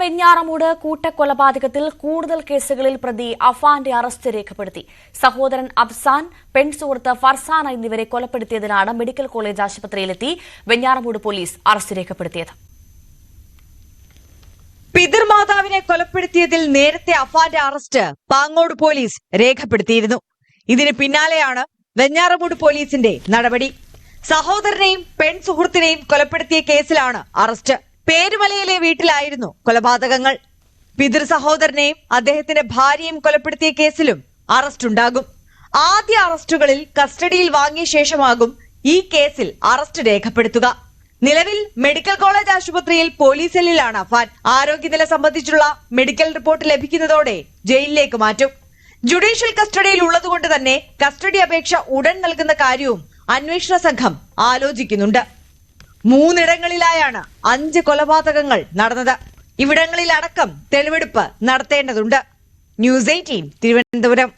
വെഞ്ഞാറമൂട് കൂട്ടക്കൊലപാതകത്തിൽ കൂടുതൽ കേസുകളിൽ പ്രതി അഫാന്റെ അറസ്റ്റ് രേഖപ്പെടുത്തി. സഹോദരൻ അഫ്സാൻ, പെൺസുഹൃത്ത് ഫർസാന എന്നിവരെ കൊലപ്പെടുത്തിയതിനാണ് മെഡിക്കൽ കോളേജ് ആശുപത്രിയിലെത്തി വെഞ്ഞാറമൂട് പോലീസ് അറസ്റ്റ് രേഖപ്പെടുത്തിയത്. പിതൃമാതാവിനെ കൊലപ്പെടുത്തിയതിൽ നേരത്തെ അഫാന്റെ അറസ്റ്റ് പാങ്ങോട് പോലീസ് രേഖപ്പെടുത്തിയിരുന്നു. ഇതിന് പിന്നാലെയാണ് വെഞ്ഞാറമൂട് പോലീസിന്റെ നടപടി. സഹോദരനെയും പെൺസുഹൃത്തിനെയും കൊലപ്പെടുത്തിയ കേസിലാണ് അറസ്റ്റ്. പേരുമലയിലെ വീട്ടിലായിരുന്നു കൊലപാതകങ്ങൾ. പിതൃ സഹോദരനെയും അദ്ദേഹത്തിന്റെ ഭാര്യയും കൊലപ്പെടുത്തിയ കേസിലും അറസ്റ്റുണ്ടാകും. ആദ്യ അറസ്റ്റുകളിൽ കസ്റ്റഡിയിൽ വാങ്ങിയ ശേഷമാകും ഈ കേസിൽ അറസ്റ്റ് രേഖപ്പെടുത്തുക. നിലവിൽ മെഡിക്കൽ കോളേജ് ആശുപത്രിയിൽ പോലീസ് സെല്ലിലാണ് അഫാൻ. ആരോഗ്യനില സംബന്ധിച്ചുള്ള മെഡിക്കൽ റിപ്പോർട്ട് ലഭിക്കുന്നതോടെ ജയിലിലേക്ക് മാറ്റും. ജുഡീഷ്യൽ കസ്റ്റഡിയിൽ ഉള്ളതുകൊണ്ട് തന്നെ കസ്റ്റഡി അപേക്ഷ ഉടൻ നൽകുന്ന കാര്യവും അന്വേഷണ സംഘം ആലോചിക്കുന്നുണ്ട്. 3 ഇടങ്ങളിലായാണ് 5 കൊലപാതകങ്ങൾ നടന്നത്. ഇവിടങ്ങളിലടക്കം തെളിവെടുപ്പ് നടത്തേണ്ടതുണ്ട്. ന്യൂസ് 18 തിരുവനന്തപുരം.